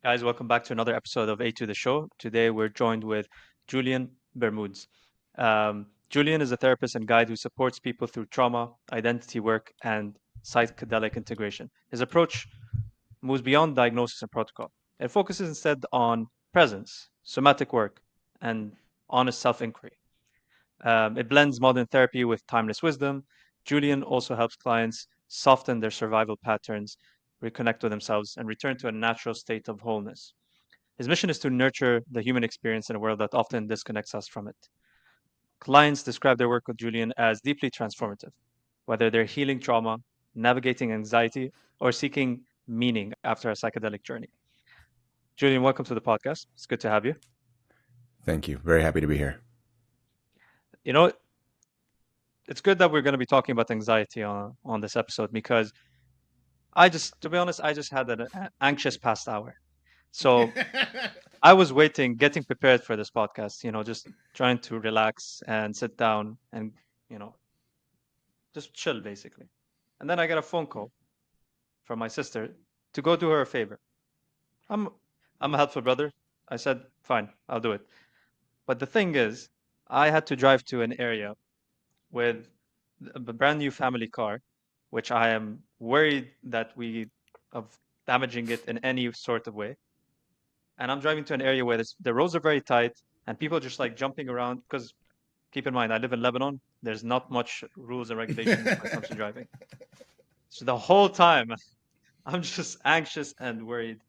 Guys, welcome back to another episode of A to the Show. Today we're joined with Julian Bermudez. Julian is a therapist and guide who supports people through trauma, identity work, and psychedelic integration. His approach moves beyond diagnosis and protocol. It focuses instead on presence, somatic work, and honest self inquiry. It blends modern therapy with timeless wisdom. Julian also helps clients soften their survival patterns, reconnect with themselves, and return to a natural state of wholeness. His mission is to nurture the human experience in a world that often disconnects us from it. Clients describe their work with Julian as deeply transformative, whether they're healing trauma, navigating anxiety, or seeking meaning after a psychedelic journey. Julian, welcome to the podcast. It's good to have you. Thank you. Very happy to be here. You know, it's good that we're going to be talking about anxiety on this episode because to be honest, I just had an anxious past hour. So I was waiting, getting prepared for this podcast, just trying to relax and sit down and, you know, just chill basically. And then I get a phone call from my sister to go do her a favor. I'm I'm a helpful brother. I said, fine, I'll do it. But the thing is, I had to drive to an area with a brand new family car, which I am worried that we of damaging it in any sort of way. And I'm driving to an area where the roads are very tight and people just like jumping around because keep in mind I live in Lebanon. There's not much rules and regulations when it comes to driving. So the whole time I'm just anxious and worried.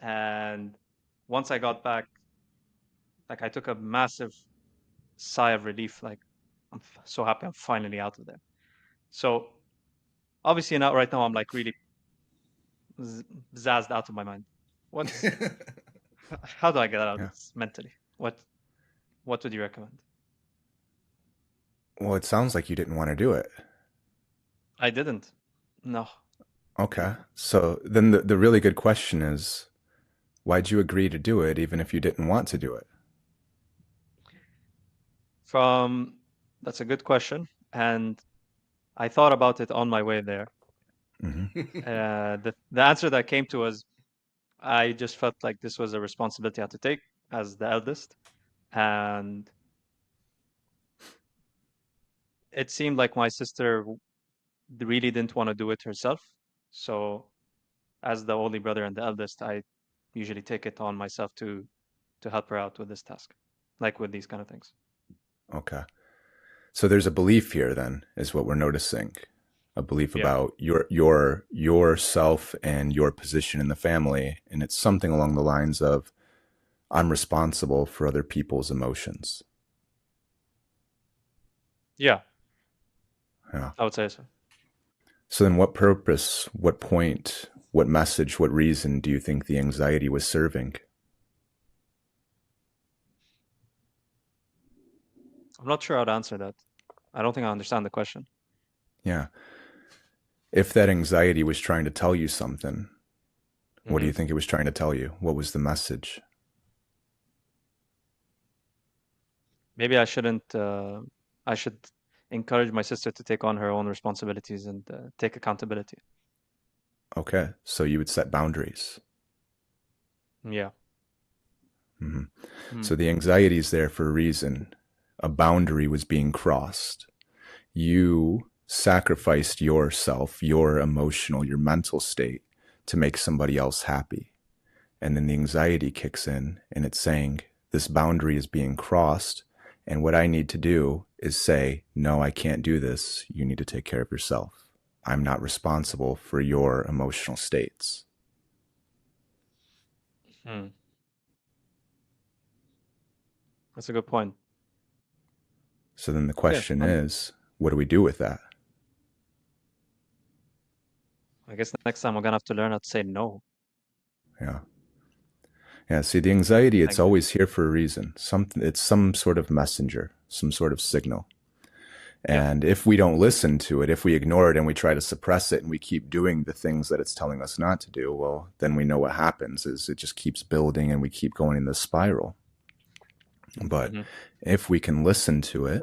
And once I got back, like I took a massive sigh of relief. Like so happy I'm finally out of there. So obviously now right now I'm like really z- zazzed out of my mind. What's how do I get out of Yeah. this mentally? What would you recommend? Well, it sounds like you didn't want to do it. I didn't. No. Okay. So then the really good question is, why'd you agree to do it even if you didn't want to do it? From That's a good question, and I thought about it on my way there. Hmm. The answer that came to was I just felt like this was a responsibility I had to take as the eldest, and it seemed like my sister really didn't want to do it herself. So, as the only brother and the eldest, I usually take it on myself to help her out with this task, like with these kind of things. Okay. So there's a belief here then, is what we're noticing. A belief Yeah. about yourself and your position in the family, and it's something along the lines of I'm responsible for other people's emotions. Yeah, Yeah. I would say so. So then what purpose, what point, what message, what reason do you think the anxiety was serving? I'm not sure how to answer that. I don't think I understand the question. Yeah. If that anxiety was trying to tell you something, what do Hmm. you think it was trying to tell you? What was the message? Maybe I shouldn't. I should encourage my sister to take on her own responsibilities and take accountability. Okay. So you would set boundaries. Yeah. Hmm. Mm. So the anxiety is there for a reason. A boundary was being crossed. You sacrificed yourself, your emotional, your mental state to make somebody else happy. And then the anxiety kicks in and it's saying, this boundary is being crossed. And what I need to do is say, no, I can't do this. You need to take care of yourself. I'm not responsible for your emotional states. Mm. That's a good point. So then the Okay. question is, what do we do with that? I guess next time I'm gonna have to learn how to say no. Yeah. Yeah. See, the anxiety, it's Thank you. always here for a reason. It's some sort of messenger, some sort of signal. Yeah. And if we don't listen to it, if we ignore it and we try to suppress it and we keep doing the things that it's telling us not to do, well, then we know what happens is it just keeps building and we keep going in this spiral. But Hmm. if we can listen to it,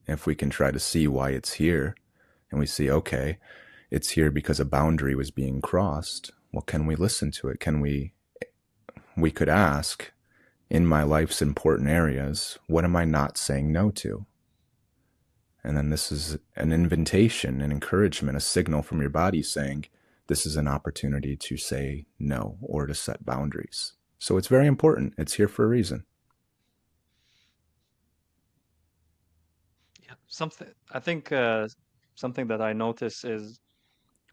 if we can try to see why it's here, and we see, okay, it's here because a boundary was being crossed, well, can we listen to it? Can we we could ask, in my life's important areas, what am I not saying no to? And then this is an invitation, an encouragement, a signal from your body saying, this is an opportunity to say no or to set boundaries. So it's very important. It's here for a reason. Yeah. Something I think something that I notice is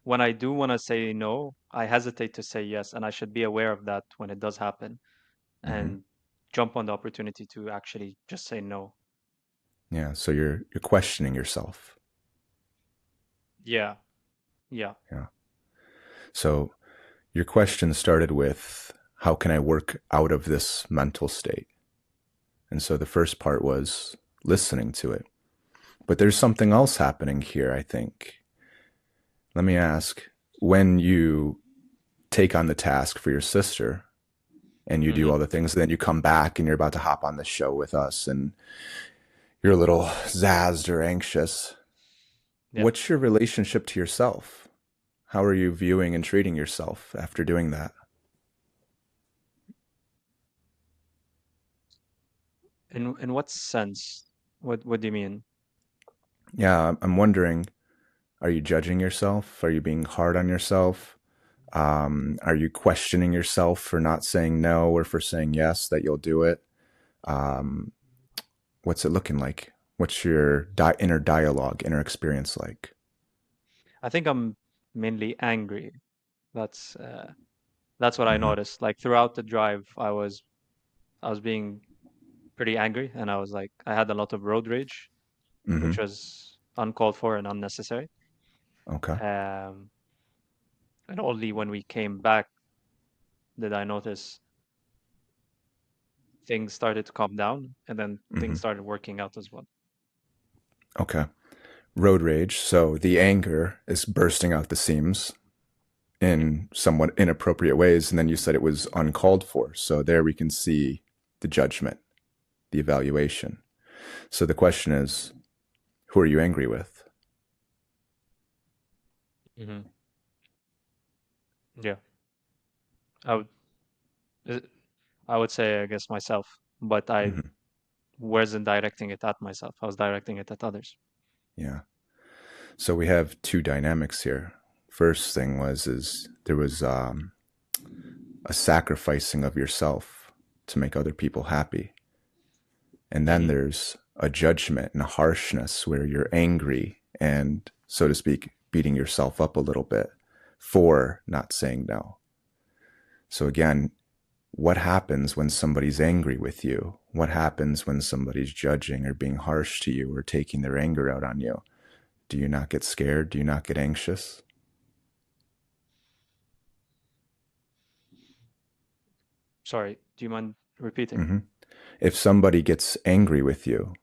when I do want to say no, I hesitate to say yes, and I should be aware of that when it does happen Mm-hmm. and jump on the opportunity to actually just say no. Yeah. So you're questioning yourself. Yeah. Yeah. Yeah. So your question started with, how can I work out of this mental state? And so the first part was listening to it. But there's something else happening here, I think. Let me ask, when you take on the task for your sister and you do Hmm. all the things, then you come back and you're about to hop on the show with us and you're a little zazzed or anxious. Yeah. What's your relationship to yourself? How are you viewing and treating yourself after doing that? In what sense? What do you mean? Yeah, I'm wondering, are you judging yourself? Are you being hard on yourself? Are you questioning yourself for not saying no or for saying yes, that you'll do it? Um, what's it looking like? What's your inner dialogue, inner experience like? I think I'm mainly angry. That's uh, that's what I Mm-hmm. noticed. Like throughout the drive, I was being pretty angry, and I was like I had a lot of road rage, Mm-hmm. which was uncalled for and unnecessary. Okay. Um, and only when we came back did I notice things started to calm down, and then Mm-hmm. things started working out as well. Okay. Road rage. So the anger is bursting out the seams Yeah. in somewhat inappropriate ways. And then you said it was uncalled for. So there we can see the judgment, the evaluation. So the question is, who are you angry with? Hmm. Yeah. I would uh, I would say I guess myself, but I Mm-hmm. wasn't directing it at myself. I was directing it at others. Yeah. So we have two dynamics here. First thing is there was a sacrificing of yourself to make other people happy. And then Hmm. there's a judgment and a harshness where you're angry and, so to speak, beating yourself up a little bit for not saying no. So again, what happens when somebody's angry with you? What happens when somebody's judging or being harsh to you or taking their anger out on you? Do you not get scared? Do you not get anxious? Sorry, do you mind repeating? Mm-hmm. If somebody gets angry with you,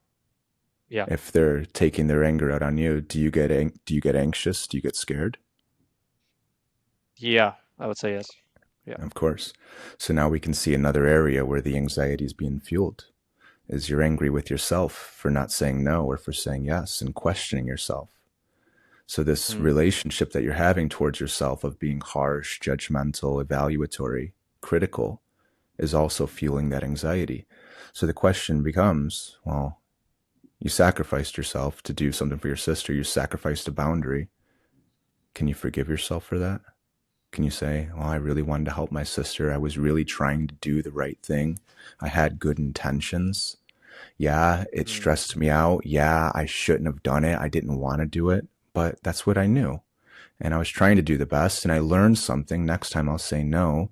Yeah. if they're taking their anger out on you, do you get anxious? Do you get scared? Yeah, I would say yes. Yeah. Of course. So now we can see another area where the anxiety is being fueled. Is you're angry with yourself for not saying no or for saying yes and questioning yourself. So this Mm. relationship that you're having towards yourself of being harsh, judgmental, evaluatory, critical is also fueling that anxiety. So the question becomes, well, you sacrificed yourself to do something for your sister. You sacrificed a boundary. Can you forgive yourself for that? Can you say, well, I really wanted to help my sister. I was really trying to do the right thing. I had good intentions. Yeah, it Mm. stressed me out. Yeah, I shouldn't have done it. I didn't want to do it, but that's what I knew. And I was trying to do the best and I learned something. Next time I'll say no.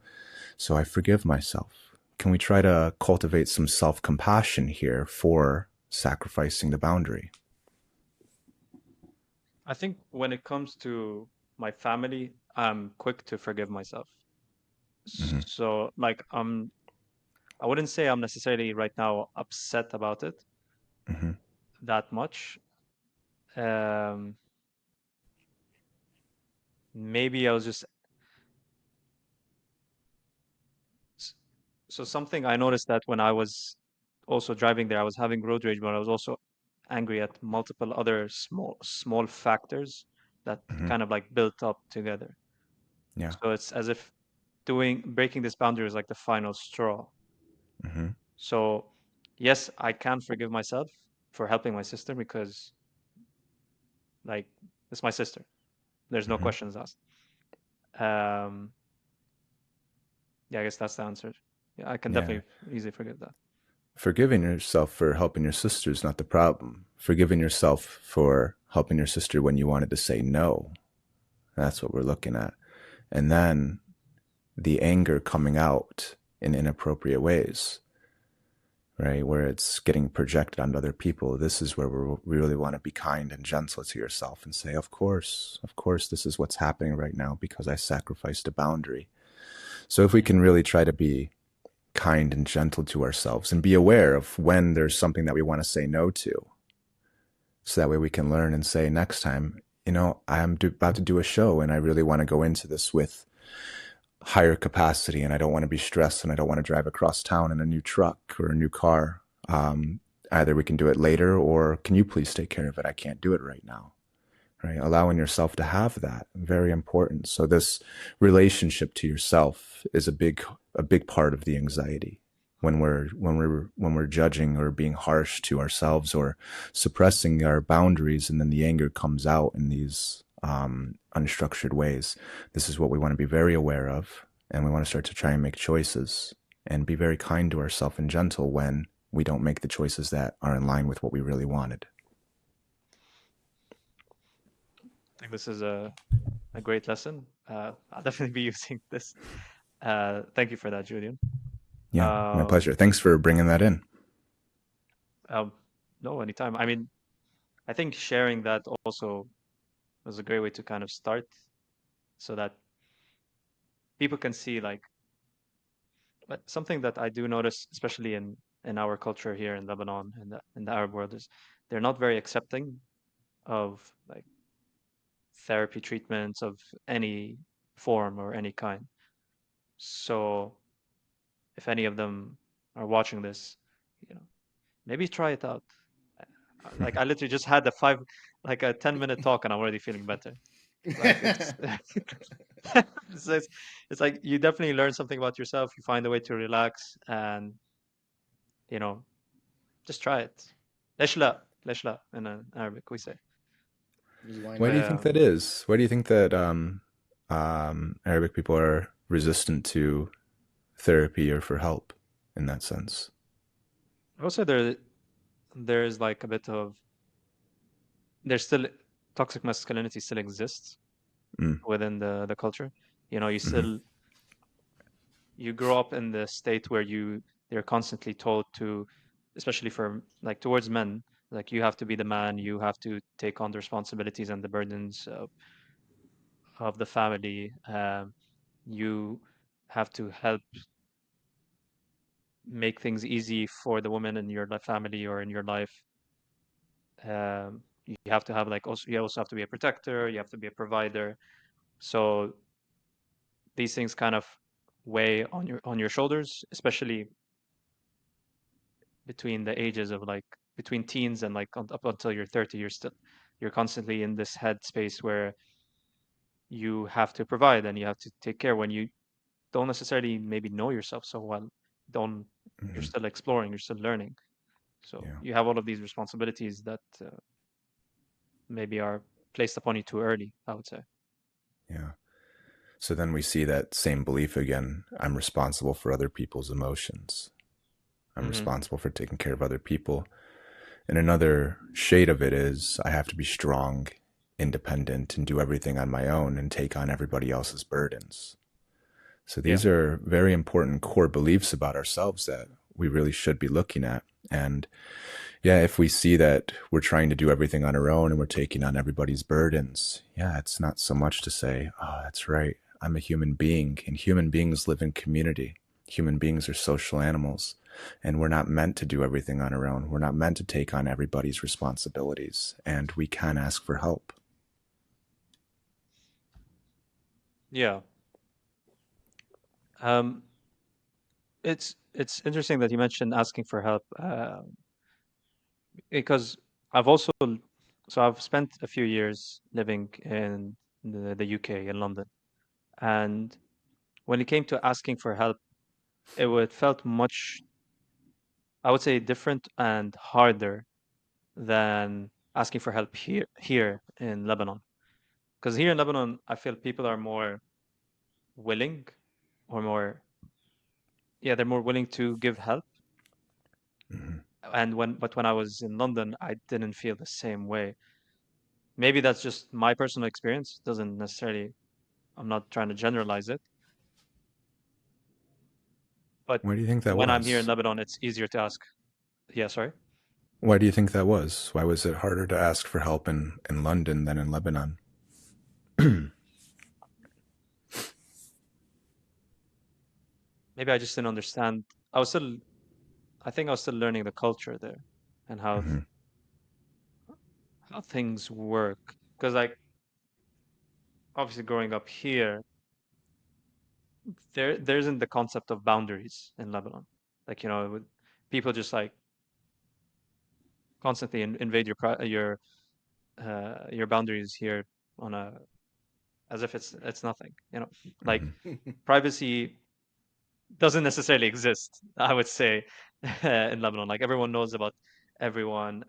So I forgive myself. Can we try to cultivate some self compassion here for sacrificing the boundary? I think when it comes to my family, I'm quick to forgive myself. Mm-hmm. So, like, I wouldn't say I'm necessarily right now upset about it Mm-hmm. that much. Um, Maybe I was just s- so something I noticed that when I was also driving there, I was having road rage, but I was also angry at multiple other small factors that Mm-hmm. kind of like built up together. Yeah. So it's as if doing breaking this boundary is like the final straw. Hmm. So yes, I can forgive myself for helping my sister because like it's my sister. There's no Hmm. questions asked. Um, yeah, I guess that's the answer. Yeah, I can Yeah. definitely easily forgive that. Forgiving yourself for helping your sister is not the problem. Forgiving yourself for helping your sister when you wanted to say no. That's what we're looking at. And then the anger coming out in inappropriate ways, right? Where it's getting projected onto other people. This is where we really want to be kind and gentle to yourself and say, of course, this is what's happening right now because I sacrificed a boundary. So if we Mm. can really try to be kind and gentle to ourselves and be aware of when there's something that we want to say no to, so that way we can learn and say next time, I'm about to do a show and I really want to go into this with higher capacity and I don't want to be stressed and I don't want to drive across town in a new truck or a new car. Either we can do it later or can you please take care of it? I can't do it right now. Right? Allowing yourself to have that, very important. So this relationship to yourself is a big part of the anxiety. When we're judging or being harsh to ourselves or suppressing our boundaries, and then the anger comes out in these unstructured ways. This is what we want to be very aware of, and we want to start to try and make choices and be very kind to ourselves and gentle when we don't make the choices that are in line with what we really wanted. I think this is a great lesson. I'll definitely be using this. Thank you for that, Julian. Yeah, my Um, pleasure. Thanks for bringing that in. um, no, anytime. I mean, I think sharing that also was a great way to kind of start so that people can see like but something that I do notice, especially in our culture here in Lebanon and in the Arab world, is they're not very accepting of like therapy treatments of any form or any kind. So if any of them are watching this, you know, maybe try it out. Like I literally just had like a 10-minute talk and I'm already feeling better. Like it's it's, it's it's like you definitely learn something about yourself. You find a way to relax and you know just try it. ليش لا ليش لا in Arabic we say. Just why Why do not? you think Um, that is? Why do you think that Arabic people are resistant to therapy or for help in that sense? also there's like a bit of there's still toxic masculinity still exists Mm. within the culture. You know, Hmm. you grow up in the state where they're constantly told to, especially for like towards men, like you have to be the man, you have to take on the responsibilities and the burdens of the family. You have to help make things easy for the woman in your family or in your life. You have to have like also you also have to be a protector, you have to be a provider. So these things kind of weigh on your shoulders, especially between the ages of like between teens and like up until you're 30. You're constantly in this headspace where you have to provide and you have to take care when you don't necessarily maybe know yourself so well. Don't You're Hmm. still exploring, you're still learning. So Yeah, you have all of these responsibilities that maybe are placed upon you too early, I would say. yeah. So then we see that same belief again. I'm responsible for other people's emotions. I'm Hmm. responsible for taking care of other people. And another shade of it is I have to be strong, independent, and do everything on my own and take on everybody else's burdens. So Yeah. these are very important core beliefs about ourselves that we really should be looking at. And yeah, if we see that we're trying to do everything on our own and we're taking on everybody's burdens, yeah, it's not so much to say, oh, that's right. I'm a human being and human beings live in community. Human beings are social animals and we're not meant to do everything on our own. We're not meant to take on everybody's responsibilities and we can ask for help. Yeah. Um, it's interesting that you mentioned asking for help because I've also so I've spent a few years living in the UK in London, and when it came to asking for help, it felt much, I would say, different and harder than asking for help here in Lebanon. Because here in Lebanon, I feel people are more willing, or more, yeah, they're more willing to give help. Hmm. And when I was in London, I didn't feel the same way. Maybe that's just my personal experience. Doesn't necessarily, I'm not trying to generalize it, but Why do you think that when I'm here in was? Lebanon, it's easier to ask. Yeah, sorry. Why do you think that was? Why was it harder to ask for help in London than in Lebanon? Maybe I just didn't understand. I was still, I think I was still learning the culture there and Hmm. how things work. Because like obviously growing up here, there isn't the concept of boundaries in Lebanon. Like, people just like constantly invade your boundaries here on a, as if it's nothing. Like Hmm. privacy doesn't necessarily exist, I would say, in Lebanon. Like everyone knows about everyone.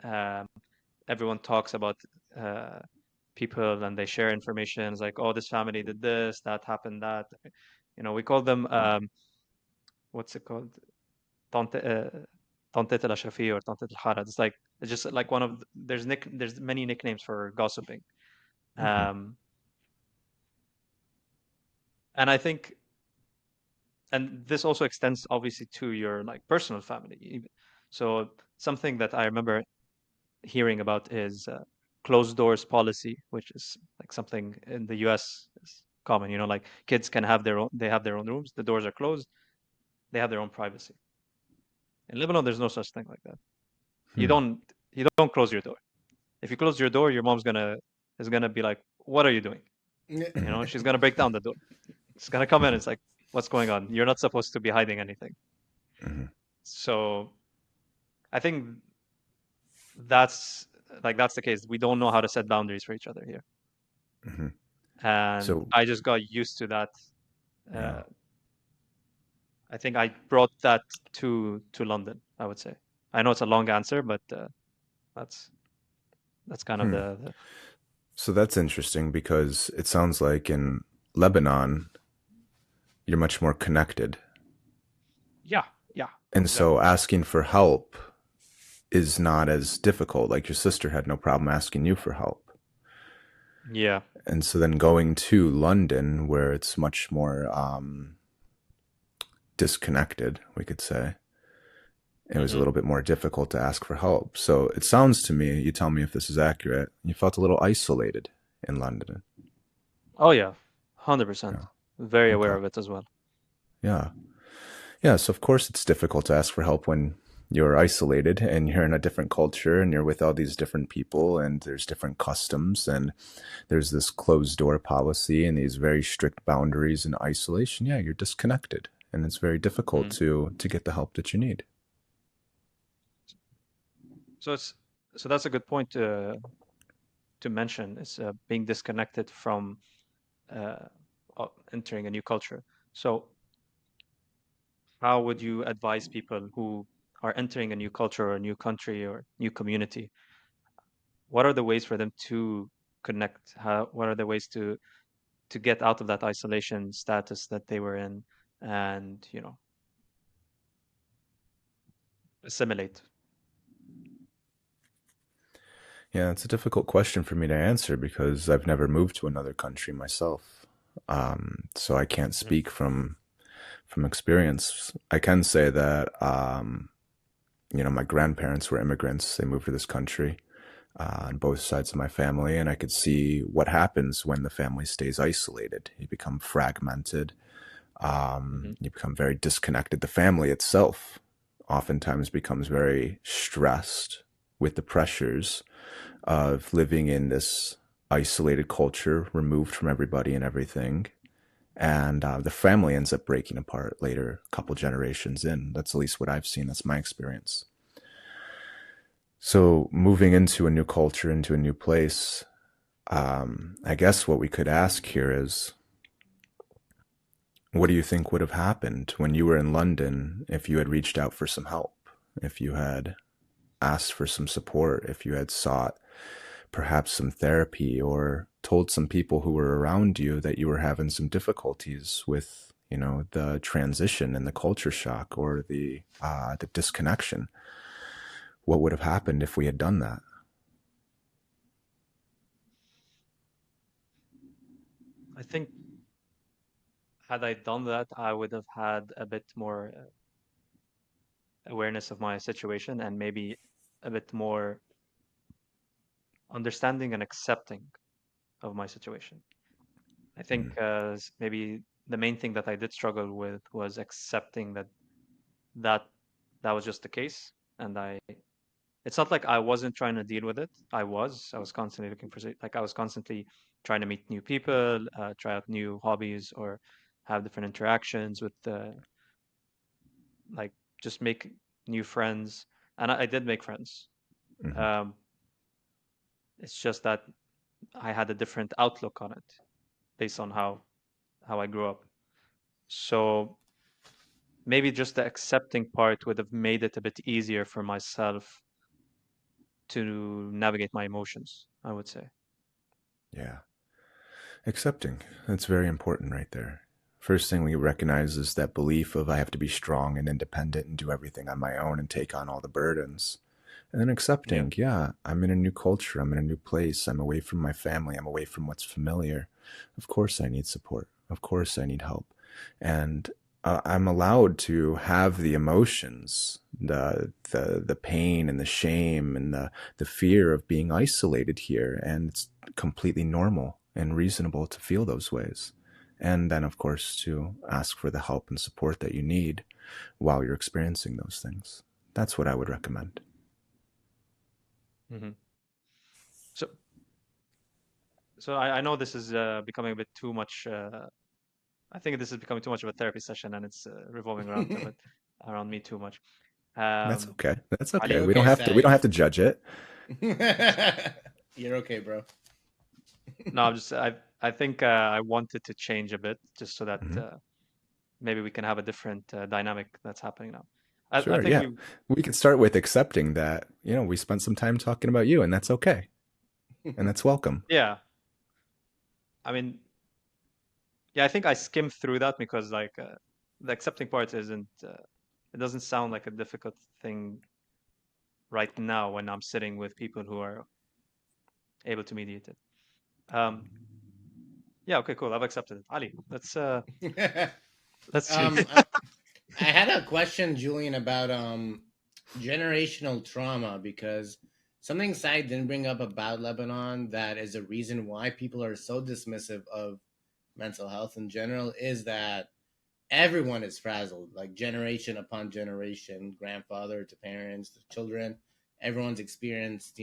Everyone talks about uh, people, and they share information. It's like, oh, this family did this, that happened, that. We call them what's it called? Tante, Tante el Ashrafi or Tante el Harad. It's just like one of there's many nicknames for gossiping. Hmm. Um, and I think, and this also extends obviously to your like personal family even. So something that I remember hearing about is closed doors policy, which is like something in the US is common. Like kids can have their own, they have their own rooms, the doors are closed, they have their own privacy. In Lebanon, there's no such thing like that. You Hmm. don't you don't close your door. If you close your door, your mom's gonna is gonna be like, "What are you doing?" Hmm. She's gonna break down the door. She's gonna come in. It's like, "What's going on? You're not supposed to be hiding anything." Hmm. So I think that's that's the case. We don't know how to set boundaries for each other here, Hmm. and So I just got used to that. yeah. Uh, I think I brought that to London, I would say. I know it's a long answer, but that's that's kind of Hmm. the So that's interesting because it sounds like in Lebanon you're much more connected, yeah, yeah, and so exactly. asking for help is not as difficult. Like your sister had no problem asking you for help. Yeah. And so then going to London, where it's much more disconnected, we could say, it was a Hmm. little bit more difficult to ask for help. So it sounds to me, you tell me if this is accurate, you felt a little isolated in London. Oh yeah, 100%. Yeah. Very aware Okay. of it as well. Yeah. Yeah. So of course it's difficult to ask for help when you're isolated and you're in a different culture and you're with all these different people and there's different customs and there's this closed door policy and these very strict boundaries and isolation. Yeah, you're disconnected and it's very difficult Mm. to get the help that you need. So it's so that's a good point to mention is being disconnected from uh, entering a new culture. So how would you advise people who are entering a new culture or a new country or new community? What are the ways for them to connect? What are the ways to get out of that isolation status that they were in, and assimilate? Yeah, it's a difficult question for me to answer because I've never moved to another country myself. So I can't Mhm. speak from experience. I can say that my grandparents were immigrants. They moved to this country on both sides of my family, and I could see what happens when the family stays isolated. You become fragmented. Mhm. You become very disconnected. The family itself oftentimes becomes very stressed with the pressures of living in this isolated culture, removed from everybody and everything. And the family ends up breaking apart later, a couple generations in. That's at least what I've seen. That's my experience. So, moving into a new culture, into a new place, I guess what we could ask here is What do you think would have happened when you were in London if you had reached out for some help, if you had asked for some support, if you had sought perhaps some therapy or told some people who were around you that you were having some difficulties with, the transition and the culture shock or the disconnection? What would have happened if we had done that? I think had I done that, I would have had a bit more awareness of my situation and maybe a bit more understanding and accepting of my situation. I think Mm, maybe the main thing that I did struggle with was accepting that that was just the case, and it's not like I wasn't trying to deal with it. I was constantly looking for like I was constantly trying to meet new people, try out new hobbies, or have different interactions with like just make new friends, and I did make friends. mhm. Um, it's just that I had a different outlook on it based on how I grew up. So maybe just the accepting part would have made it a bit easier for myself to navigate my emotions, I would say. Yeah. Accepting. That's very important right there. First thing we recognize is that belief of I have to be strong and independent and do everything on my own and take on all the burdens. And then Yeah. accepting, yeah, I'm in a new culture, I'm in a new place, I'm away from my family, I'm away from what's familiar. Of course, I need support. Of course, I need help. And I'm allowed to have the emotions, the pain and the shame and the fear of being isolated here, and it's completely normal and reasonable to feel those ways. And then, of course, to ask for the help and support that you need while you're experiencing those things. That's what I would recommend. Hmm. So, so I know this is becoming a bit too much. I think this is becoming too much of a therapy session, and it's revolving around a bit around me too much. That's Um, okay. That's okay. You're Ali, We don't okay, have to. We don't Said. have to judge it. You're okay, bro. no, I think I wanted to change a bit just so that Hmm. maybe we can have a different dynamic that's happening now. I Sure. think Yeah. We could start with accepting that we spent some time talking about you, and that's okay, and that's welcome. yeah. I mean, yeah, I think I skimmed through that because like the accepting part isn't. It doesn't sound like a difficult thing right now when I'm sitting with people who are able to mediate it. Um, yeah, okay, cool. I've accepted it. Ali, let's see. um, I, I had a question, Julian, about generational trauma because something Said didn't bring up about Lebanon that is a reason why people are so dismissive of mental health in general is that everyone is frazzled, like generation upon generation, grandfather to parents to children. Everyone's experienced,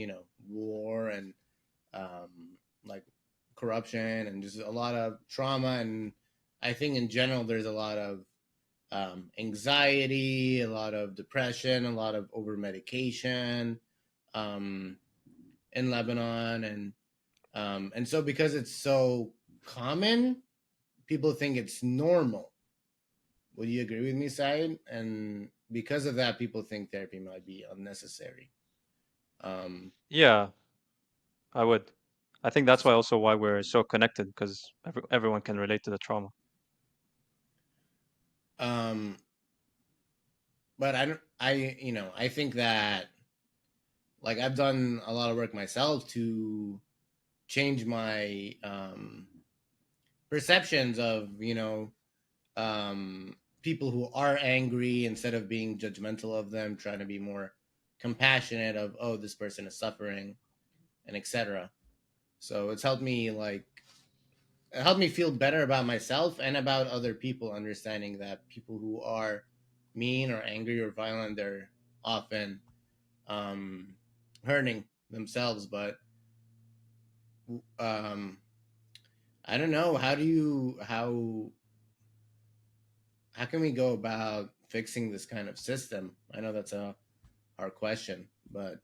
war and like corruption and just a lot of trauma. And I think in general, there's a lot of anxiety, a lot of depression, a lot of over medication um, in Lebanon, and so because it's so common, people think it's normal. Would you agree with me, Said? And because of that, people think therapy might be unnecessary. Um, Yeah, I would. I think that's why we're so connected because everyone can relate to the trauma. um, but I don't. I think that like I've done a lot of work myself to change my perceptions of people who are angry instead of being judgmental of them, trying to be more compassionate of this person is suffering and etc. So it's helped me it helped me feel better about myself and about other people, understanding that people who are mean or angry or violent, they're often um, hurting themselves. But um, I don't know. How can we go about fixing this kind of system? I know that's a hard question, but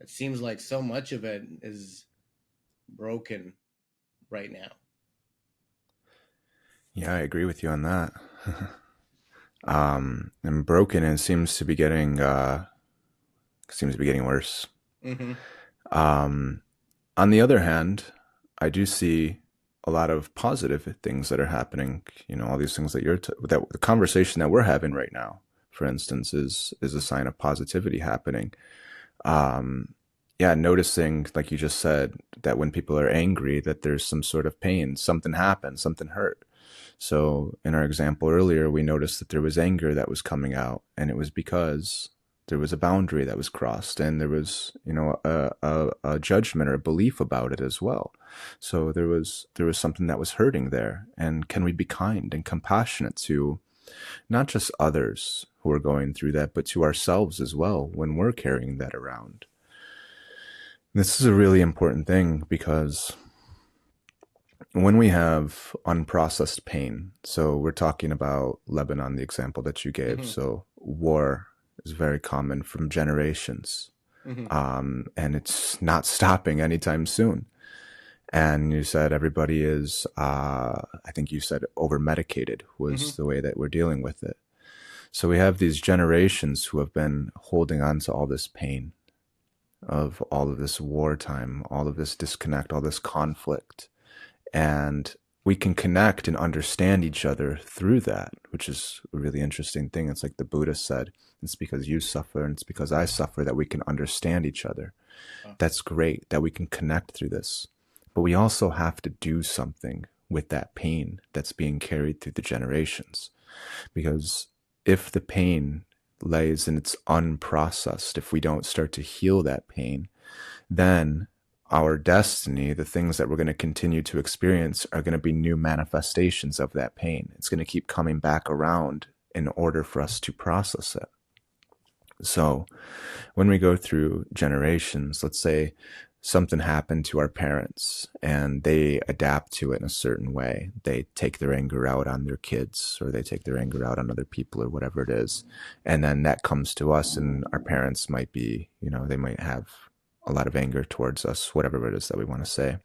it seems like so much of it is broken right now. Yeah, I agree with you on that. And broken and seems to be getting worse. Mm-hmm. Um, on the other hand, I do see a lot of positive things that are happening. You know, all these things that that the conversation that we're having right now, for instance, is a sign of positivity happening. Um, yeah, noticing, like you just said, that when people are angry, that there's some sort of pain, something happened, something hurt. So in our example earlier, we noticed that there was anger that was coming out, and it was because there was a boundary that was crossed, and there was, you know, a judgment or a belief about it as well. So there was something that was hurting there. And can we be kind and compassionate to not just others who are going through that, but to ourselves as well when we're carrying that around? This is a really important thing because when we have unprocessed pain, so we're talking about Lebanon, the example that you gave. Mm-hmm. So war is very common from generations, Mm-hmm. and it's not stopping anytime soon. And you said everybody is, I think you said over medicated Mm-hmm. was the way that we're dealing with it. So we have these generations who have been holding on to all this pain of all of this wartime, all of this disconnect, all this conflict. And we can connect and understand each other through that, which is a really interesting thing. It's like the Buddha said, it's because you suffer and it's because I suffer that we can understand each other. Oh. That's great that we can connect through this. But we also have to do something with that pain that's being carried through the generations. Because if the pain lays and it's unprocessed, if we don't start to heal that pain, then our destiny, the things that we're going to continue to experience, are going to be new manifestations of that pain. It's going to keep coming back around in order for us to process it. So when we go through generations, let's say something happened to our parents and they adapt to it in a certain way. They take their anger out on their kids, or they take their anger out on other people, or whatever it is. And then that comes to us, and our parents might be, you know, they might have a lot of anger towards us, whatever it is that we want to say.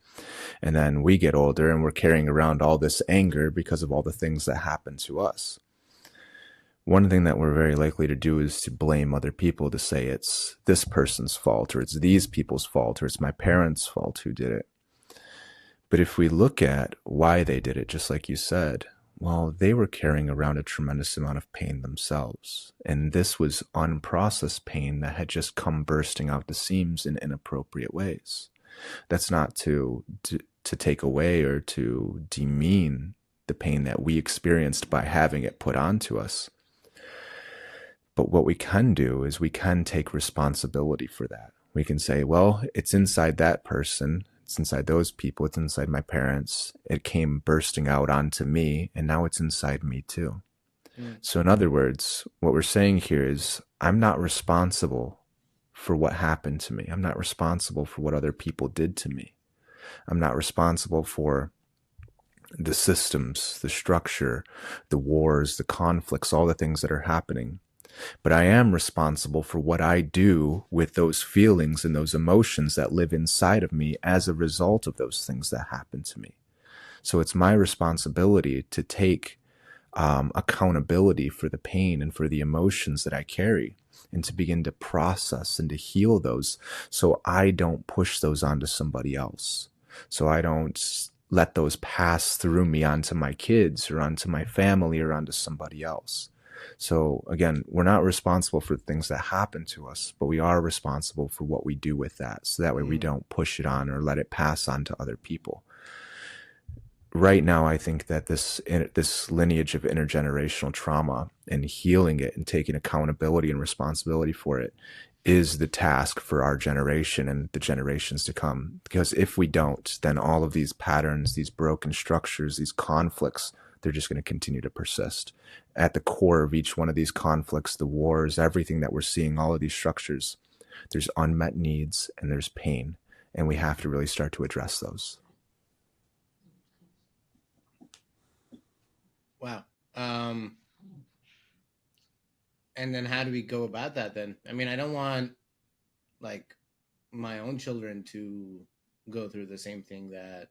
And then we get older and we're carrying around all this anger because of all the things that happen to us. One thing that we're very likely to do is to blame other people, to say it's this person's fault, or it's these people's fault, or it's my parents' fault who did it. But if we look at why they did it, just like you said, well, they were carrying around a tremendous amount of pain themselves. And this was unprocessed pain that had just come bursting out the seams in inappropriate ways. That's not to take away or to demean the pain that we experienced by having it put onto us. But what we can do is we can take responsibility for that. We can say, well, it's inside that person, it's inside those people, it's inside my parents. It came bursting out onto me, and now it's inside me too. Mm. So, in other words, what we're saying here is I'm not responsible for what happened to me. I'm not responsible for what other people did to me. I'm not responsible for the systems, the structure, the wars, the conflicts, all the things that are happening. But I am responsible for what I do with those feelings and those emotions that live inside of me as a result of those things that happen to me. So it's my responsibility to take accountability for the pain and for the emotions that I carry, and to begin to process and to heal those, so I don't push those onto somebody else. So I don't let those pass through me onto my kids or onto my family or onto somebody else. So again, we're not responsible for the things that happen to us, but we are responsible for what we do with that. So that way we don't push it on or let it pass on to other people. Right now, I think that this lineage of intergenerational trauma and healing it and taking accountability and responsibility for it is the task for our generation and the generations to come. Because if we don't, then all of these patterns, these broken structures, these conflicts, they're just going to continue to persist. At the core of each one of these conflicts, the wars, everything that we're seeing, all of these structures, there's unmet needs and there's pain. And we have to really start to address those. Wow. Um, and then how do we go about that then? I mean, I don't want like my own children to go through the same thing that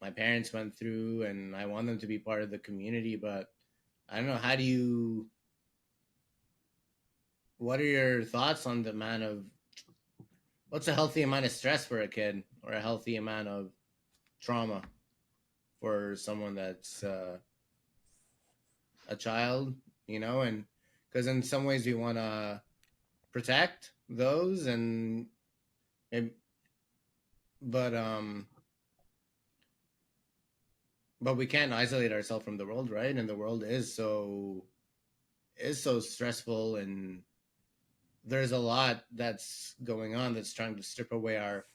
my parents went through, and I want them to be part of the community. But I don't know. What are your thoughts on the amount of, what's a healthy amount of stress for a kid, or a healthy amount of trauma for someone that's a child, and because in some ways we want to protect those, and but but we can't isolate ourselves from the world, right? And the world is so stressful, and there's a lot that's going on that's trying to strip away our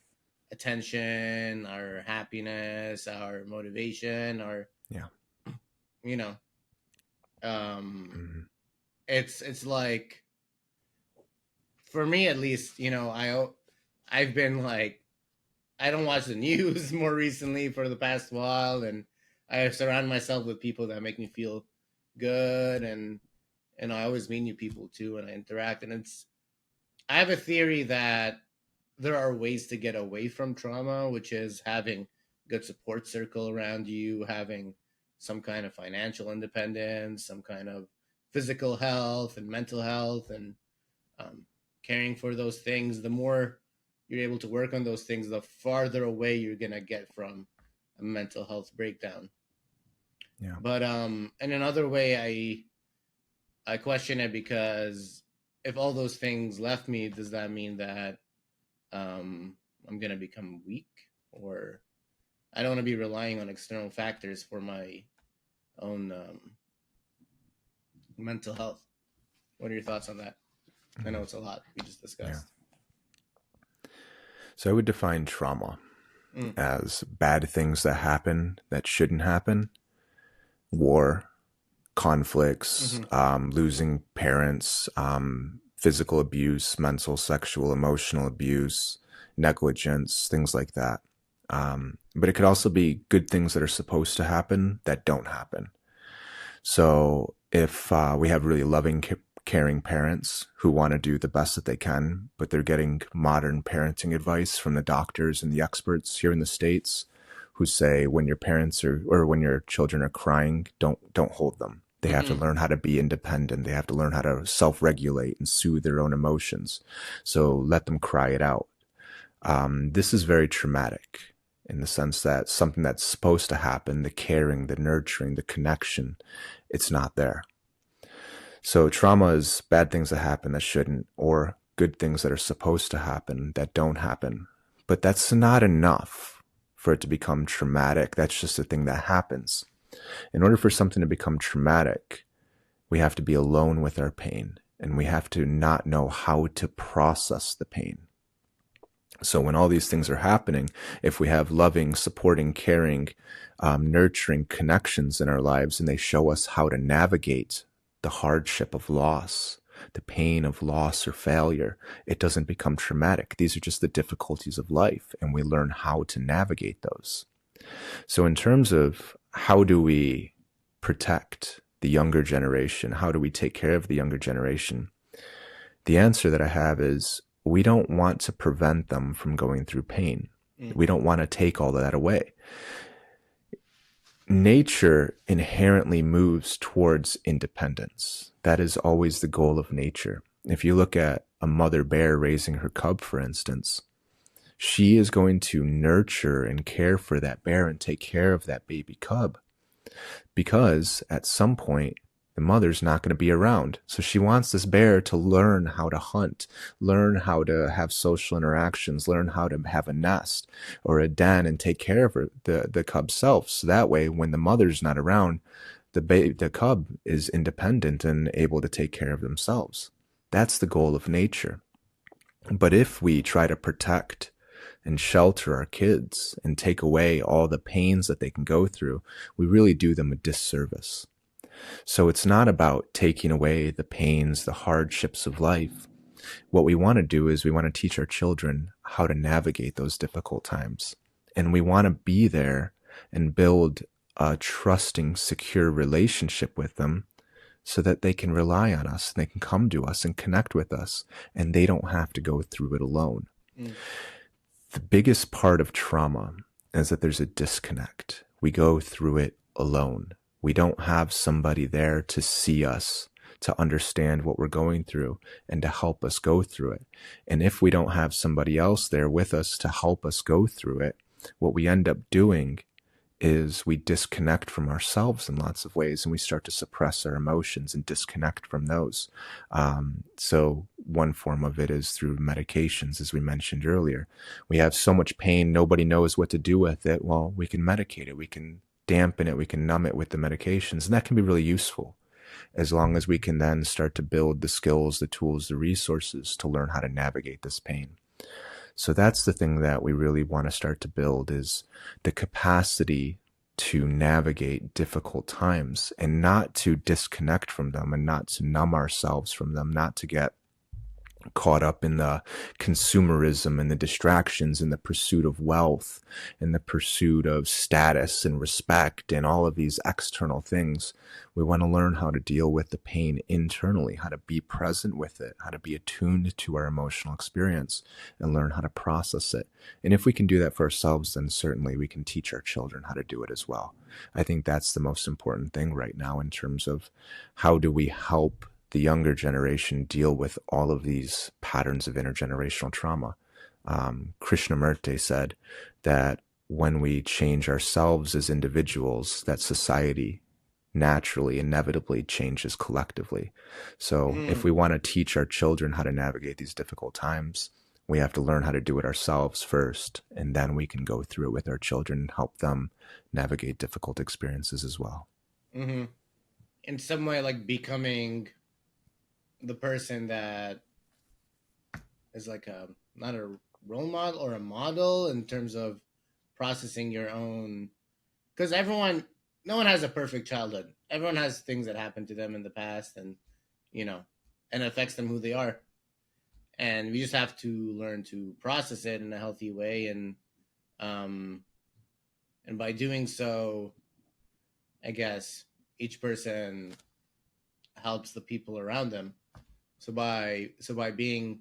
attention, our happiness, our motivation, our Yeah. you know Mm-hmm. it's like, for me at least, I've been like, I don't watch the news more recently for the past while, and I surround myself with people that make me feel good, and I always meet new people too, and I interact, and I have a theory that there are ways to get away from trauma, which is having good support circle around you, having some kind of financial independence, some kind of physical health and mental health, and caring for those things. The more you're able to work on those things, the farther away you're gonna get from a mental health breakdown. Yeah. But in another way, I question it, because if all those things left me, does that mean that I'm gonna become weak, or I don't want to be relying on external factors for my own mental health? What are your thoughts on that? I know it's a lot we just discussed. Yeah. So I would define trauma as bad things that happen that shouldn't happen: war, conflicts, losing parents, physical abuse, mental, sexual, emotional abuse, negligence, things like that. But it could also be good things that are supposed to happen that don't happen. So if we have really loving, caring parents who want to do the best that they can, but they're getting modern parenting advice from the doctors and the experts here in the States, who say when your parents or when your children are crying, don't hold them. They have to learn how to be independent. They have to learn how to self-regulate and soothe their own emotions. So let them cry it out. This is very traumatic, in the sense that something that's supposed to happen, the caring, the nurturing, the connection, it's not there. So trauma is bad things that happen that shouldn't, or good things that are supposed to happen that don't happen. But that's not enough for it to become traumatic. That's just a thing that happens. In order for something to become traumatic, we have to be alone with our pain, and we have to not know how to process the pain. So when all these things are happening, if we have loving, supporting, caring, nurturing connections in our lives, and they show us how to navigate the hardship of loss, the pain of loss or failure, it doesn't become traumatic. These are just the difficulties of life, and we learn how to navigate those. So in terms of how do we protect the younger generation, how do we take care of the younger generation, the answer that I have is, we don't want to prevent them from going through pain. We don't want to take all of that away. Nature inherently moves towards independence. That is always the goal of nature. If you look at a mother bear raising her cub, for instance, she is going to nurture and care for that bear and take care of that baby cub, because at some point the mother's not going to be around. So she wants this bear to learn how to hunt, learn how to have social interactions, learn how to have a nest or a den, and take care of the cub's self. So that way, when the mother's not around, the cub is independent and able to take care of themselves. That's the goal of nature. But if we try to protect and shelter our kids and take away all the pains that they can go through, we really do them a disservice. So it's not about taking away the pains, the hardships of life. What we want to do is we want to teach our children how to navigate those difficult times. And we want to be there and build a trusting, secure relationship with them, so that they can rely on us and they can come to us and connect with us, and they don't have to go through it alone. The biggest part of trauma is that there's a disconnect. We go through it alone. We don't have somebody there to see us, to understand what we're going through, and to help us go through it. And if we don't have somebody else there with us to help us go through it, what we end up doing is we disconnect from ourselves in lots of ways, and we start to suppress our emotions and disconnect from those. So one form of it is through medications, as we mentioned earlier. We have so much pain, nobody knows what to do with it. Well, we can medicate it, we can dampen it, we can numb it with the medications, and that can be really useful, as long as we can then start to build the skills, the tools, the resources to learn how to navigate this pain. So that's the thing that we really want to start to build, is the capacity to navigate difficult times, and not to disconnect from them, and not to numb ourselves from them, not to get caught up in the consumerism and the distractions and the pursuit of wealth and the pursuit of status and respect and all of these external things. We want to learn how to deal with the pain internally, how to be present with it, how to be attuned to our emotional experience, and learn how to process it. And if we can do that for ourselves, then certainly we can teach our children how to do it as well. I think that's the most important thing right now, in terms of how do we help the younger generation deal with all of these patterns of intergenerational trauma. Krishnamurti said that when we change ourselves as individuals, that society naturally, inevitably changes collectively. So if we want to teach our children how to navigate these difficult times, we have to learn how to do it ourselves first, and then we can go through it with our children and help them navigate difficult experiences as well. Mm-hmm. In some way, like becoming the person that is like a not a role model or a model in terms of processing your own, because no one has a perfect childhood. Everyone has things that happened to them in the past, and you know, and it affects them who they are. And we just have to learn to process it in a healthy way, um, and by doing so, I guess each person helps the people around them. So by being,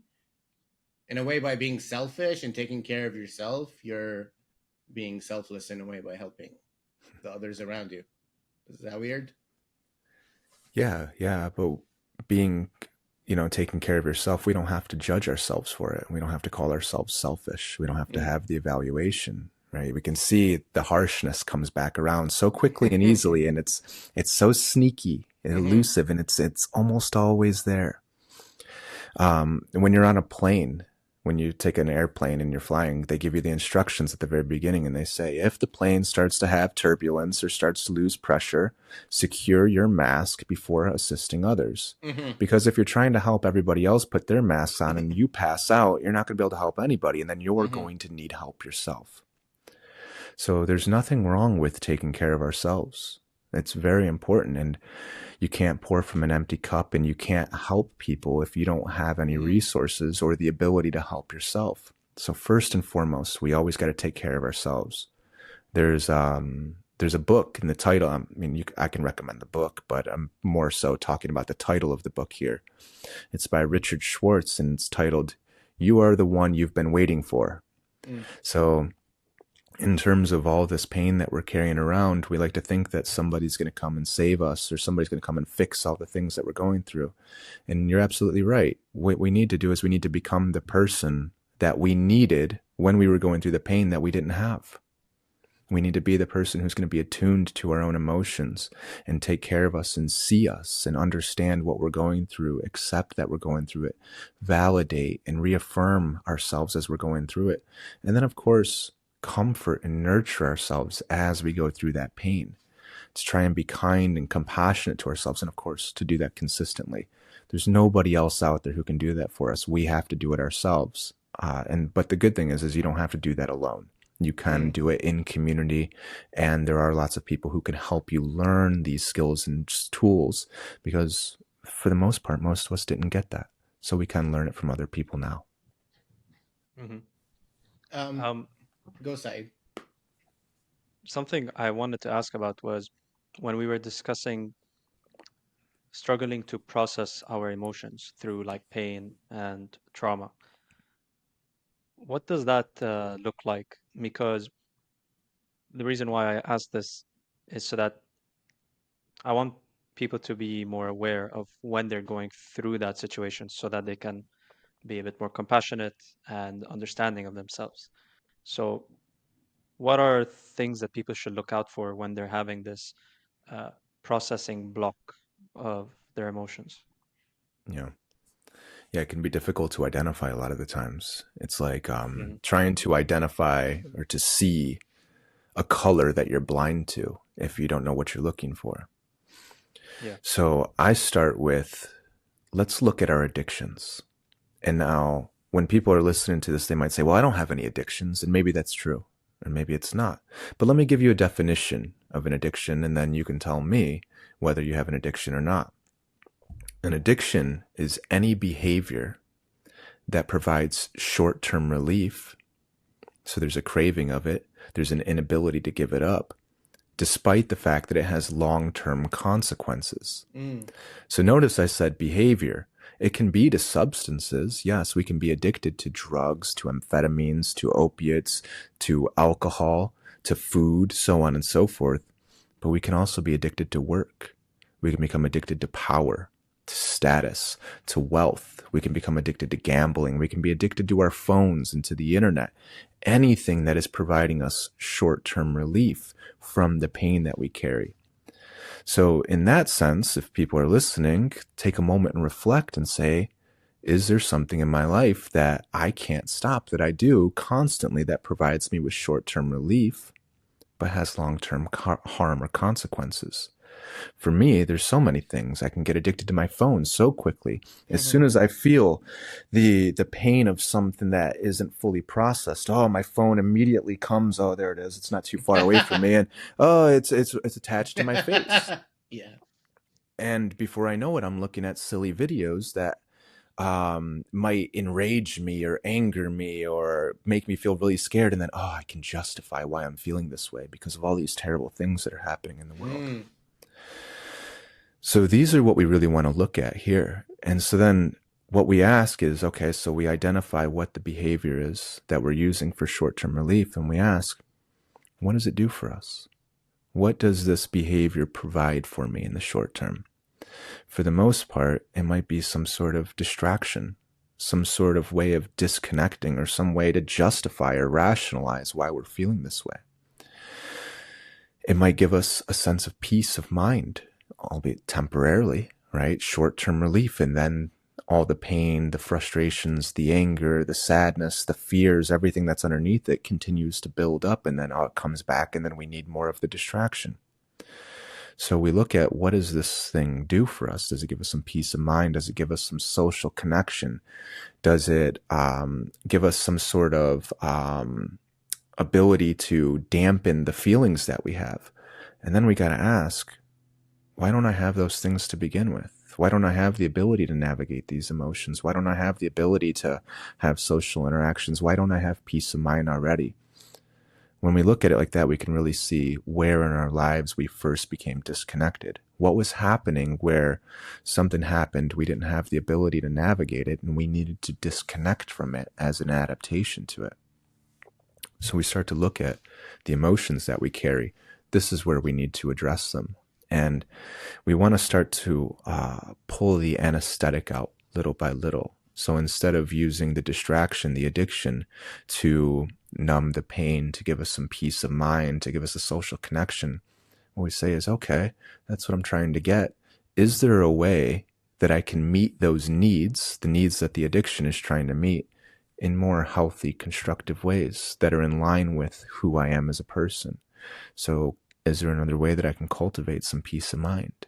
in a way, by being selfish and taking care of yourself, you're being selfless in a way by helping the others around you. Is that weird? Yeah, but being, taking care of yourself, we don't have to judge ourselves for it. We don't have to call ourselves selfish. We don't have to have the evaluation, right? We can see the harshness comes back around so quickly and easily, and it's so sneaky and elusive, and it's almost always there. When you're on a plane, when you take an airplane and you're flying, they give you the instructions at the very beginning, and they say, if the plane starts to have turbulence or starts to lose pressure, secure your mask before assisting others. Because if you're trying to help everybody else put their masks on and you pass out, you're not going to be able to help anybody, and then you're going to need help yourself. So there's nothing wrong with taking care of ourselves. It's very important, and you can't pour from an empty cup, and you can't help people if you don't have any resources or the ability to help yourself. So first and foremost, we always got to take care of ourselves. There's a book in the title. I mean, I can recommend the book, but I'm more so talking about the title of the book here. It's by Richard Schwartz, and it's titled, "You Are the One You've Been Waiting For." So in terms of all this pain that we're carrying around, we like to think that somebody's going to come and save us, or somebody's going to come and fix all the things that we're going through. And you're absolutely right. What we need to do is we need to become the person that we needed when we were going through the pain that we didn't have. We need to be the person who's going to be attuned to our own emotions and take care of us and see us and understand what we're going through, accept that we're going through it, validate and reaffirm ourselves as we're going through it. And then, of course, comfort and nurture ourselves as we go through that pain, to try and be kind and compassionate to ourselves, and of course to do that consistently. There's nobody else out there who can do that for us. We have to do it ourselves. But the good thing is you don't have to do that alone. You can do it in community, and there are lots of people who can help you learn these skills and tools, because for the most part, most of us didn't get that. So we can learn it from other people now. Go Said. Something I wanted to ask about was when we were discussing struggling to process our emotions through like pain and trauma. What does that look like? Because the reason why I asked this is so that I want people to be more aware of when they're going through that situation so that they can be a bit more compassionate and understanding of themselves. So, what are things that people should look out for when they're having this uh, processing block of their emotions? Yeah. Yeah, it can be difficult to identify a lot of the times. It's like Hmm. trying to identify or to see a color that you're blind to if you don't know what you're looking for. Yeah. So I start with, let's look at our addictions. And now, when people are listening to this, they might say, well, I don't have any addictions. And maybe that's true, or maybe it's not. But let me give you a definition of an addiction, and then you can tell me whether you have an addiction or not. An addiction is any behavior that provides short term relief. So there's a craving of it, there's an inability to give it up, despite the fact that it has long term consequences. So notice I said behavior. It can be to substances. Yes, we can be addicted to drugs, to amphetamines, to opiates, to alcohol, to food, so on and so forth. But we can also be addicted to work. We can become addicted to power, to status, to wealth. We can become addicted to gambling. We can be addicted to our phones and to the internet. Anything that is providing us short-term relief from the pain that we carry. So in that sense, if people are listening, take a moment and reflect and say, is there something in my life that I can't stop, that I do constantly, that provides me with short-term relief, but has long-term harm or consequences? For me, there's so many things. I can get addicted to my phone so quickly. As soon as I feel the pain of something that isn't fully processed, oh, my phone immediately comes, oh, there it is. It's not too far away from me. And oh, it's attached to my face. Yeah. And before I know it, I'm looking at silly videos that might enrage me or anger me or make me feel really scared. And then, oh, I can justify why I'm feeling this way because of all these terrible things that are happening in the world. So these are what we really want to look at here. And so then what we ask is, okay, so we identify what the behavior is that we're using for short-term relief. And we ask, what does it do for us? What does this behavior provide for me in the short term? For the most part, it might be some sort of distraction, some sort of way of disconnecting or some way to justify or rationalize why we're feeling this way. It might give us a sense of peace of mind, albeit temporarily, right? Short-term relief. And then all the pain, the frustrations, the anger, the sadness, the fears, everything that's underneath it continues to build up. And then it comes back and then we need more of the distraction. So we look at, what does this thing do for us? Does it give us some peace of mind? Does it give us some social connection? Does it give us some sort of ability to dampen the feelings that we have? And then we got to ask, why don't I have those things to begin with? Why don't I have the ability to navigate these emotions? Why don't I have the ability to have social interactions? Why don't I have peace of mind already? When we look at it like that, we can really see where in our lives we first became disconnected. What was happening where something happened, we didn't have the ability to navigate it, and we needed to disconnect from it as an adaptation to it. So we start to look at the emotions that we carry. This is where we need to address them. And we want to start to pull the anesthetic out little by little. So instead of using the distraction, the addiction, to numb the pain, to give us some peace of mind, to give us a social connection, what we say is, okay, that's what I'm trying to get. Is there a way that I can meet those needs, the needs that the addiction is trying to meet, in more healthy, constructive ways that are in line with who I am as a person? So is there another way that I can cultivate some peace of mind?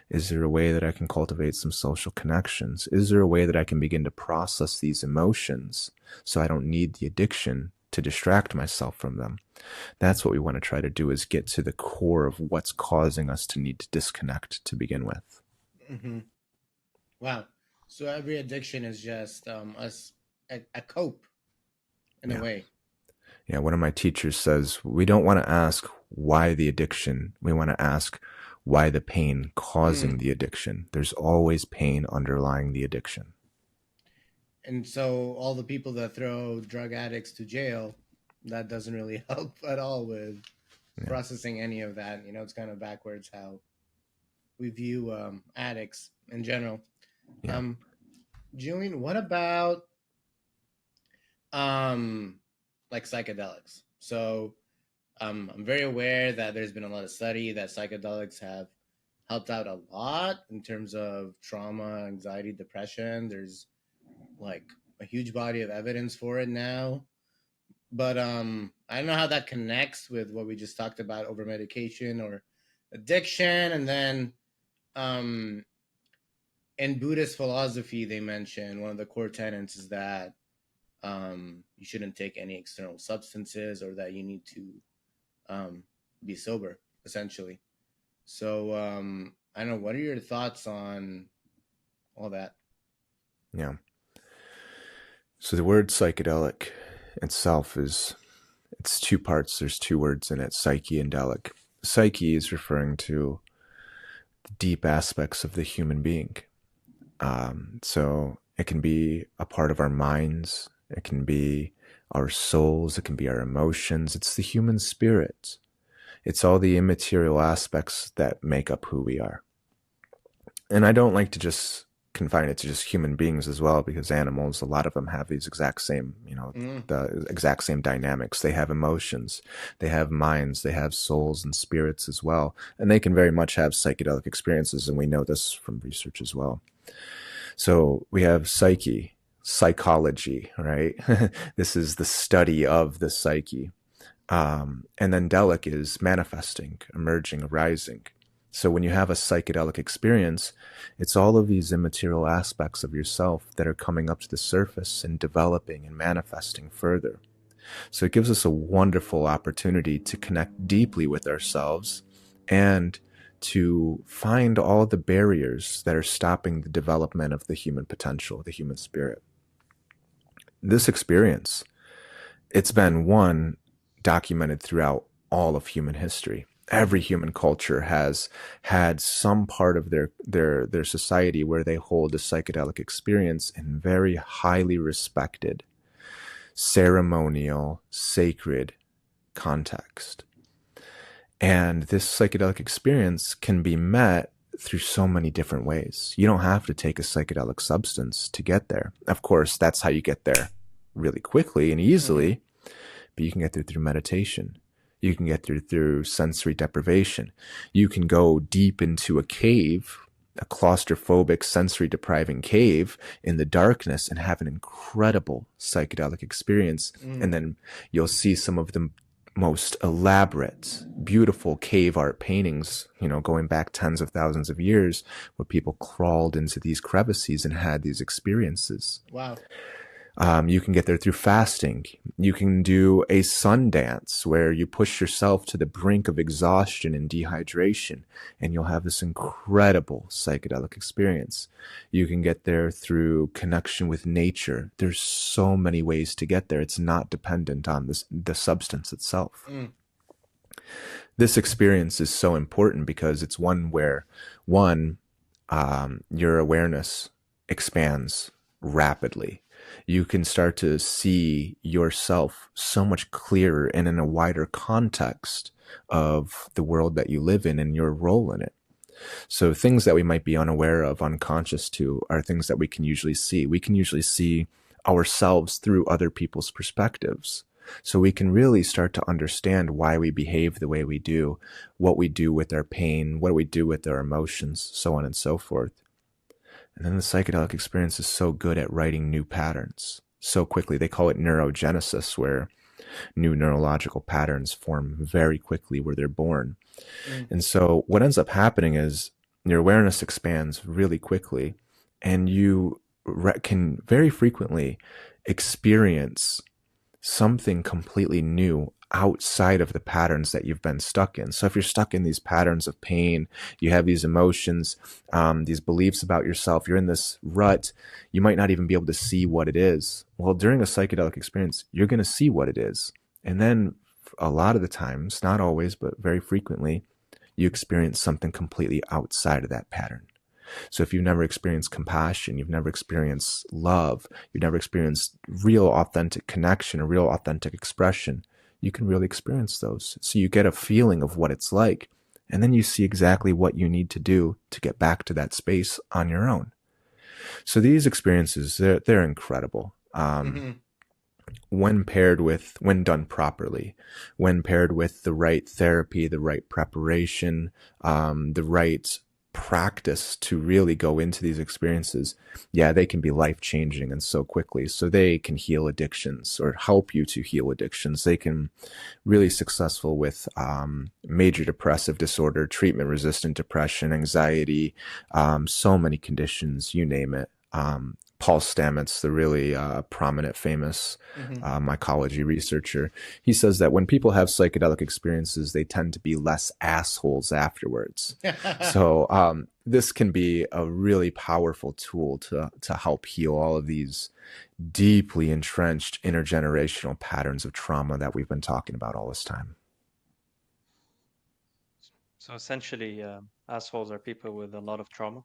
Is there a way that I can cultivate some social connections? Is there a way that I can begin to process these emotions so I don't need the addiction to distract myself from them? That's what we want to try to do, is get to the core of what's causing us to need to disconnect to begin with. Mm-hmm. Wow. So every addiction is just a cope in a way. Yeah, one of my teachers says, we don't want to ask why the addiction. We want to ask why the pain causing the addiction. There's always pain underlying the addiction. And so all the people that throw drug addicts to jail, that doesn't really help at all with Yeah. processing any of that. It's kind of backwards how we view addicts in general. Yeah. Um, Julian, what about um, like psychedelics? So I'm very aware that there's been a lot of study that psychedelics have helped out a lot in terms of trauma, anxiety, depression. There's like a huge body of evidence for it now. But I don't know how that connects with what we just talked about over medication or addiction. And then um, in Buddhist philosophy, they mention one of the core tenets is that you shouldn't take any external substances, or that you need to be sober, essentially. So I don't know. What are your thoughts on all that? Yeah. So the word psychedelic itself it's two parts. There's two words in it, psyche and delic. Psyche is referring to the deep aspects of the human being. So it can be a part of our minds. It can be our souls. It can be our emotions. It's the human spirit. It's all the immaterial aspects that make up who we are. And I don't like to just confine it to just human beings as well, because animals, a lot of them have these exact same, the exact same dynamics. They have emotions, they have minds, they have souls and spirits as well. And they can very much have psychedelic experiences. And we know this from research as well. So we have psyche, psychology, right? This is the study of the psyche. And then delic is manifesting, emerging, arising. So when you have a psychedelic experience, it's all of these immaterial aspects of yourself that are coming up to the surface and developing and manifesting further. So it gives us a wonderful opportunity to connect deeply with ourselves and to find all the barriers that are stopping the development of the human potential, the human spirit. This experience, it's been documented throughout all of human history. Every human culture has had some part of their society where they hold a psychedelic experience in very highly respected, ceremonial, sacred context. And this psychedelic experience can be met through so many different ways. You don't have to take a psychedelic substance to get there. Of course, that's how you get there really quickly and easily, but you can get there through meditation. You can get through sensory deprivation. You can go deep into a cave, a claustrophobic, sensory depriving cave in the darkness, and have an incredible psychedelic experience. And then you'll see some of the most elaborate, beautiful cave art paintings, going back tens of thousands of years, where people crawled into these crevices and had these experiences. Wow. You can get there through fasting. You can do a sun dance where you push yourself to the brink of exhaustion and dehydration, and you'll have this incredible psychedelic experience. You can get there through connection with nature. There's so many ways to get there. It's not dependent on the substance itself. This experience is so important because it's one where, your awareness expands rapidly. You can start to see yourself so much clearer and in a wider context of the world that you live in and your role in it. So things that we might be unaware of, unconscious to, are things that we can usually see. We can usually see ourselves through other people's perspectives. So we can really start to understand why we behave the way we do, what we do with our pain, what we do with our emotions, so on and so forth. And then the psychedelic experience is so good at writing new patterns so quickly. They call it neurogenesis, where new neurological patterns form very quickly where they're born. And so what ends up happening is your awareness expands really quickly, and you can very frequently experience something completely new outside of the patterns that you've been stuck in. So if you're stuck in these patterns of pain, you have these emotions, these beliefs about yourself, you're in this rut, you might not even be able to see what it is. Well, during a psychedelic experience, you're going to see what it is. And then a lot of the times, not always, but very frequently, you experience something completely outside of that pattern. So if you've never experienced compassion, you've never experienced love, you've never experienced real authentic connection, a real authentic expression, you can really experience those. So you get a feeling of what it's like, and then you see exactly what you need to do to get back to that space on your own. So these experiences, they're incredible. Mm-hmm. When done properly, when paired with the right therapy, the right preparation, the right practice to really go into these experiences, yeah, they can be life changing and so quickly. So they can heal addictions or help you to heal addictions. They can really successful with major depressive disorder, treatment resistant depression, anxiety, so many conditions, you name it. Paul Stamets, the really prominent, famous Mm-hmm. mycology researcher, he says that when people have psychedelic experiences, they tend to be less assholes afterwards. So this can be a really powerful tool to help heal all of these deeply entrenched intergenerational patterns of trauma that we've been talking about all this time. So essentially, assholes are people with a lot of trauma.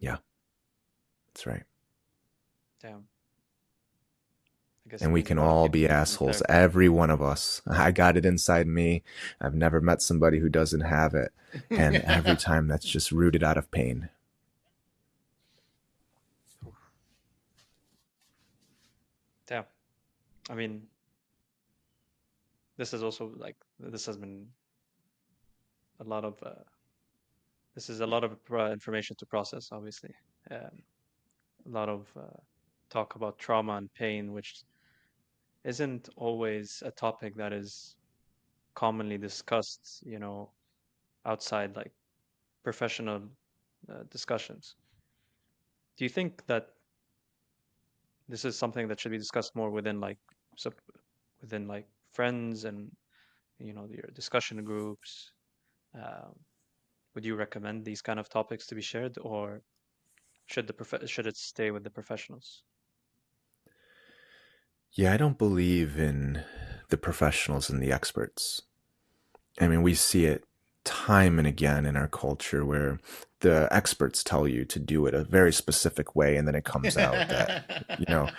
Yeah, that's right. Damn. I guess it And we means a can lot of all people be need some assholes, therapy. every one of us. I got it inside me. I've never met somebody who doesn't have it. And every time that's just rooted out of pain. Damn. I mean, this is also like this has been a lot of this is a lot of information to process. Obviously, a lot of talk about trauma and pain, which isn't always a topic that is commonly discussed. Outside like professional discussions. Do you think that this is something that should be discussed more within like sub within like friends and your discussion groups? Um, would you recommend these kind of topics to be shared, or should it stay with the professionals? Yeah, I don't believe in the professionals and the experts. I mean, we see it time and again in our culture where the experts tell you to do it a very specific way, and then it comes out that, you know,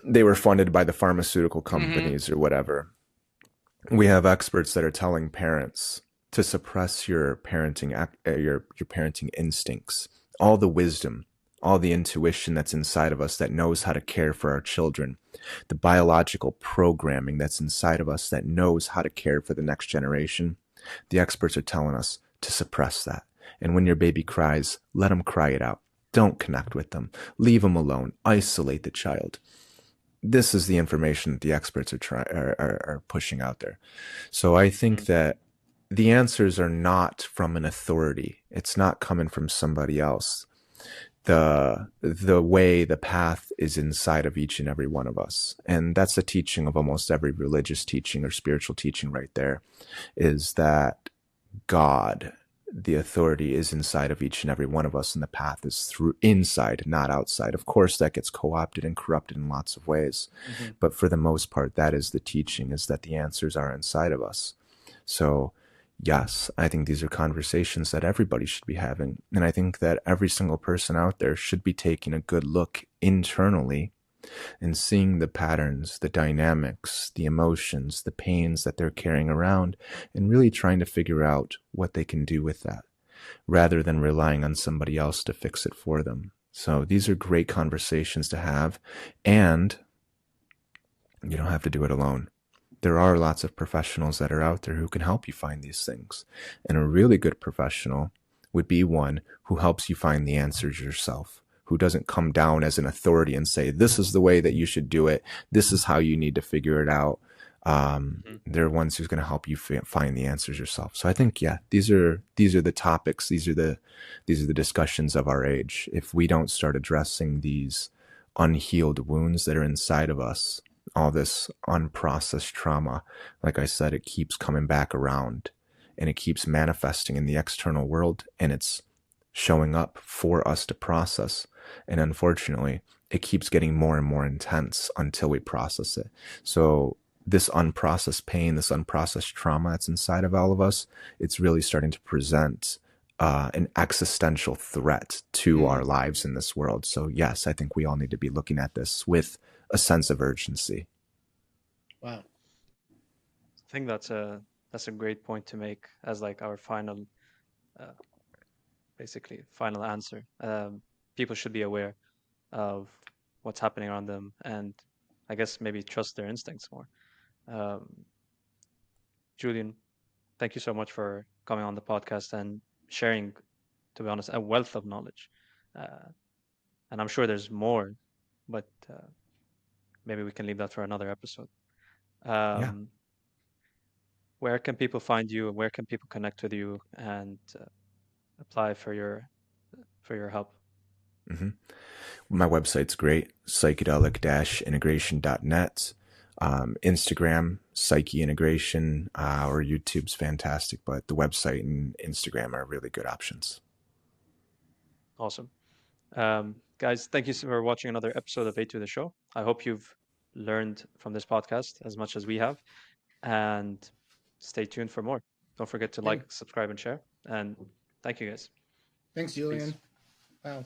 they were funded by the pharmaceutical Mm-hmm. companies or whatever. We have experts that are telling parents to suppress your your parenting instincts, all the wisdom, all the intuition that's inside of us that knows how to care for our children, the biological programming that's inside of us that knows how to care for the next generation. The experts are telling us to suppress that. And when your baby cries, let them cry it out. Don't connect with them. Leave them alone. Isolate the child. This is the information that the experts are pushing out there. So I think Mm, that the answers are not from an authority. It's not coming from somebody else. The way, the path is inside of each and every one of us. And that's the teaching of almost every religious teaching or spiritual teaching right there, is that God, the authority, is inside of each and every one of us, and the path is through inside, not outside. Of course, that gets co-opted and corrupted in lots of ways, mhm. but for the most part, that is the teaching: is that the answers are inside of us. So, yes, I think these are conversations that everybody should be having, and I think that every single person out there should be taking a good look internally and seeing the patterns, the dynamics, the emotions, the pains that they're carrying around, and really trying to figure out what they can do with that rather than relying on somebody else to fix it for them. So these are great conversations to have, and you don't have to do it alone. There are lots of professionals that are out there who can help you find these things. And a really good professional would be one who helps you find the answers yourself, who doesn't come down as an authority and say, this is the way that you should do it. This is how you need to figure it out. Mhm. They're ones who's going to help you find the answers yourself. So I think, yeah, these are the topics. These are the discussions of our age. If we don't start addressing these unhealed wounds that are inside of us, all this unprocessed trauma, like I said, it keeps coming back around and it keeps manifesting in the external world, and it's showing up for us to process. And unfortunately, it keeps getting more and more intense until we process it. So this unprocessed pain, this unprocessed trauma that's inside of all of us, it's really starting to present an existential threat to our Mm. lives in this world. So yes, I think we all need to be looking at this with a sense of urgency. Wow. I think that's a great point to make as like our final, uh, basically final answer. People should be aware of what's happening around them, and I guess maybe trust their instincts more. Um, Julian, thank you so much for coming on the podcast and sharing, to be honest, a wealth of knowledge. Uh, and I'm sure there's more, but maybe we can leave that for another episode. Yeah. Um, where can people find you? Where can people connect with you and apply for your help? hmm My website's great, psychedelic-integration.net. Instagram, Psyche Integration, or YouTube's fantastic, but the website and Instagram are really good options. Awesome. Guys, thank you for watching another episode of A to the Show. I hope you've learned from this podcast as much as we have, and stay tuned for more. Don't forget to Thank, like, subscribe, and share. And thank you guys. thanks, Peace. Julian. Wow.